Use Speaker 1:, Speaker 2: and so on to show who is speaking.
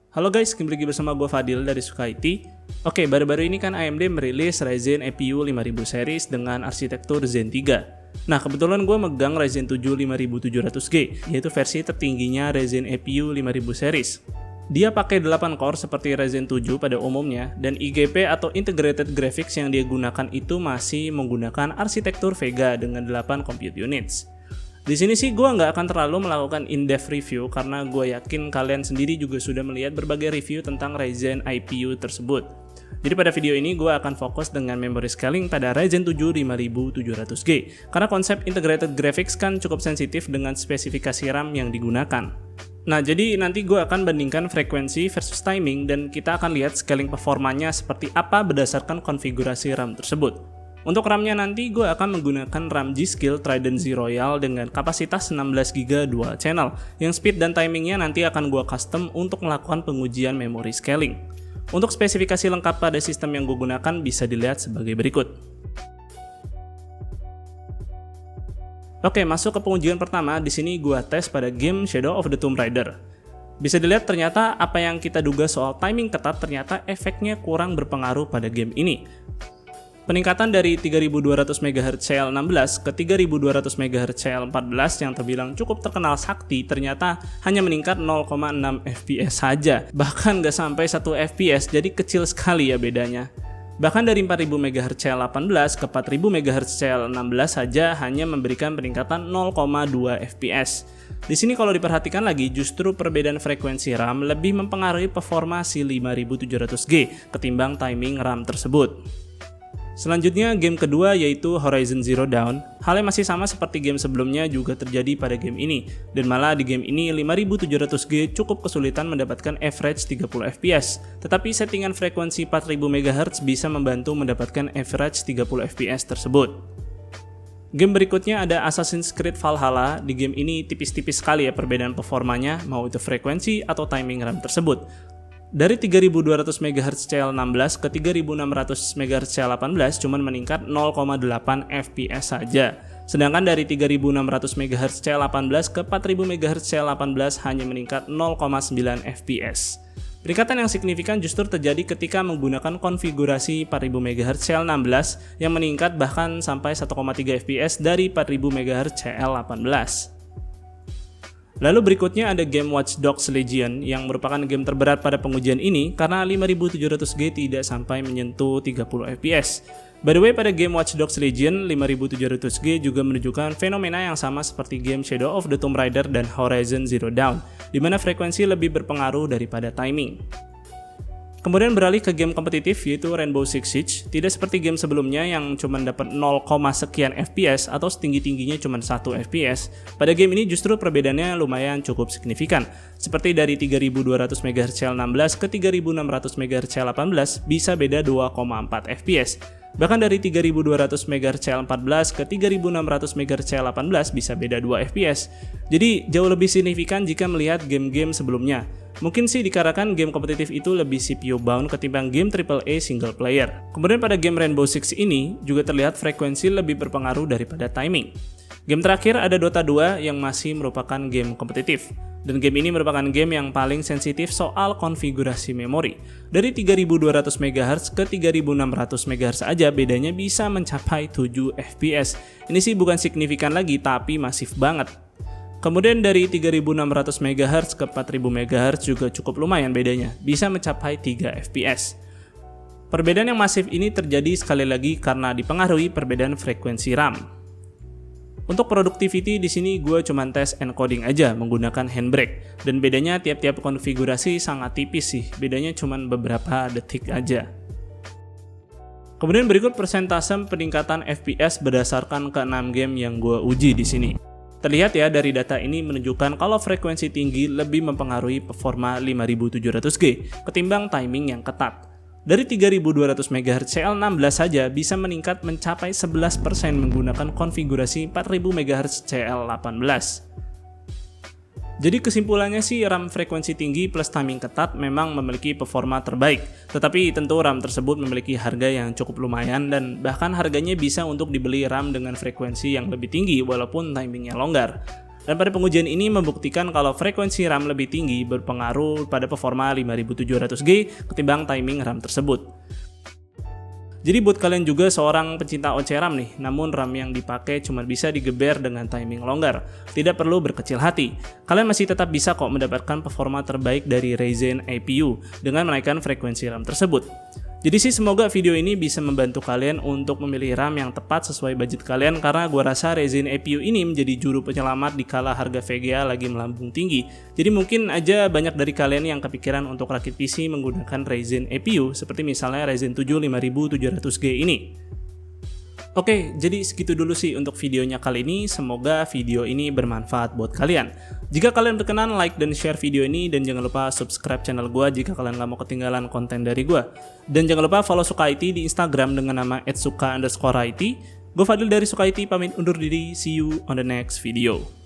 Speaker 1: Halo guys, kembali lagi bersama gue Fadil dari Suka IT. Oke, baru-baru ini kan AMD merilis Ryzen APU 5000 series dengan arsitektur Zen 3. Nah, kebetulan gue megang Ryzen 7 5700G, yaitu versi tertingginya Ryzen APU 5000 series. Dia pakai 8 core seperti Ryzen 7 pada umumnya, dan IGP atau Integrated Graphics yang dia gunakan itu masih menggunakan arsitektur Vega dengan 8 compute units. Di sini sih gue nggak akan terlalu melakukan in-depth review karena gue yakin kalian sendiri juga sudah melihat berbagai review tentang Ryzen APU tersebut. Jadi pada video ini gue akan fokus dengan memory scaling pada Ryzen 7 5700G karena konsep integrated graphics kan cukup sensitif dengan spesifikasi RAM yang digunakan. Nah, jadi nanti gue akan bandingkan frekuensi versus timing dan kita akan lihat scaling performanya seperti apa berdasarkan konfigurasi RAM tersebut. Untuk RAM-nya nanti gue akan menggunakan RAM G-Skill Trident Z Royal dengan kapasitas 16GB dual channel yang speed dan timingnya nanti akan gue custom untuk melakukan pengujian memory scaling. Untuk spesifikasi lengkap pada sistem yang gue gunakan bisa dilihat sebagai berikut. Oke, masuk ke pengujian pertama. Di sini gue tes pada game Shadow of the Tomb Raider. Bisa dilihat ternyata apa yang kita duga soal timing ketat ternyata efeknya kurang berpengaruh pada game ini. Peningkatan dari 3200 MHz CL16 ke 3200 MHz CL14 yang terbilang cukup terkenal sakti ternyata hanya meningkat 0,6 FPS saja. Bahkan nggak sampai 1 FPS, jadi kecil sekali ya bedanya. Bahkan dari 4000 MHz CL18 ke 4000 MHz CL16 saja hanya memberikan peningkatan 0,2 FPS. Di sini kalau diperhatikan lagi, justru perbedaan frekuensi RAM lebih mempengaruhi performa si 5700G ketimbang timing RAM tersebut. Selanjutnya game kedua yaitu Horizon Zero Dawn. Halnya masih sama seperti game sebelumnya juga terjadi pada game ini, dan malah di game ini 5700G cukup kesulitan mendapatkan average 30 FPS, tetapi settingan frekuensi 4000 MHz bisa membantu mendapatkan average 30 FPS tersebut. Game berikutnya ada Assassin's Creed Valhalla. Di game ini tipis-tipis sekali ya perbedaan performanya, mau itu frekuensi atau timing RAM tersebut. Dari 3200 MHz CL16 ke 3600 MHz CL18 cuman meningkat 0,8 FPS saja. Sedangkan dari 3600 MHz CL18 ke 4000 MHz CL18 hanya meningkat 0,9 FPS. Peningkatan yang signifikan justru terjadi ketika menggunakan konfigurasi 4000 MHz CL16 yang meningkat bahkan sampai 1,3 FPS dari 4000 MHz CL18. Lalu berikutnya ada game Watch Dogs Legion yang merupakan game terberat pada pengujian ini karena 5700G tidak sampai menyentuh 30 FPS. By the way, pada game Watch Dogs Legion, 5700G juga menunjukkan fenomena yang sama seperti game Shadow of the Tomb Raider dan Horizon Zero Dawn, di mana frekuensi lebih berpengaruh daripada timing. Kemudian beralih ke game kompetitif yaitu Rainbow Six Siege. Tidak seperti game sebelumnya yang cuma dapat 0, sekian FPS atau setinggi-tingginya cuma 1 FPS. Pada game ini justru perbedaannya lumayan cukup signifikan. Seperti dari 3200 MHz CL16 ke 3600 MHz CL18 bisa beda 2,4 FPS. Bahkan dari 3200 MHz CL14 ke 3600 MHz CL18 bisa beda 2 FPS. Jadi jauh lebih signifikan jika melihat game-game sebelumnya. Mungkin sih dikarenakan game kompetitif itu lebih CPU bound ketimbang game AAA single player. Kemudian pada game Rainbow Six ini juga terlihat frekuensi lebih berpengaruh daripada timing. Game terakhir ada Dota 2 yang masih merupakan game kompetitif. Dan game ini merupakan game yang paling sensitif soal konfigurasi memori. Dari 3200 MHz ke 3600 MHz aja bedanya bisa mencapai 7 FPS. Ini sih bukan signifikan lagi tapi masif banget. Kemudian dari 3600 MHz ke 4000 MHz juga cukup lumayan bedanya, bisa mencapai 3 FPS. Perbedaan yang masif ini terjadi sekali lagi karena dipengaruhi perbedaan frekuensi RAM. Untuk productivity di sini gue cuma tes encoding aja menggunakan handbrake, dan bedanya tiap-tiap konfigurasi sangat tipis sih, bedanya cuma beberapa detik aja. Kemudian berikut persentase peningkatan FPS berdasarkan ke 6 game yang gue uji di sini. Terlihat ya dari data ini menunjukkan kalau frekuensi tinggi lebih mempengaruhi performa 5700G ketimbang timing yang ketat. Dari 3200 MHz CL16 saja bisa meningkat mencapai 11% menggunakan konfigurasi 4000 MHz CL18. Jadi kesimpulannya sih RAM frekuensi tinggi plus timing ketat memang memiliki performa terbaik. Tetapi tentu RAM tersebut memiliki harga yang cukup lumayan dan bahkan harganya bisa untuk dibeli RAM dengan frekuensi yang lebih tinggi walaupun timingnya longgar. Dan pada pengujian ini membuktikan kalau frekuensi RAM lebih tinggi berpengaruh pada performa 5700G ketimbang timing RAM tersebut. Jadi buat kalian juga seorang pencinta OC RAM nih, namun RAM yang dipakai cuma bisa digeber dengan timing longgar. Tidak perlu berkecil hati. Kalian masih tetap bisa kok mendapatkan performa terbaik dari Ryzen APU dengan menaikkan frekuensi RAM tersebut. Jadi sih semoga video ini bisa membantu kalian untuk memilih RAM yang tepat sesuai budget kalian, karena gua rasa Ryzen APU ini menjadi juru penyelamat di kala harga VGA lagi melambung tinggi. Jadi mungkin aja banyak dari kalian yang kepikiran untuk rakit PC menggunakan Ryzen APU seperti misalnya Ryzen 7 5700G ini. Oke, jadi segitu dulu sih untuk videonya kali ini. Semoga video ini bermanfaat buat kalian. Jika kalian berkenan, like dan share video ini, dan jangan lupa subscribe channel gue jika kalian gak mau ketinggalan konten dari gue. Dan jangan lupa follow Suka IT di Instagram dengan nama @suka_it. Gue Fadil dari Suka IT, pamit undur diri. See you on the next video.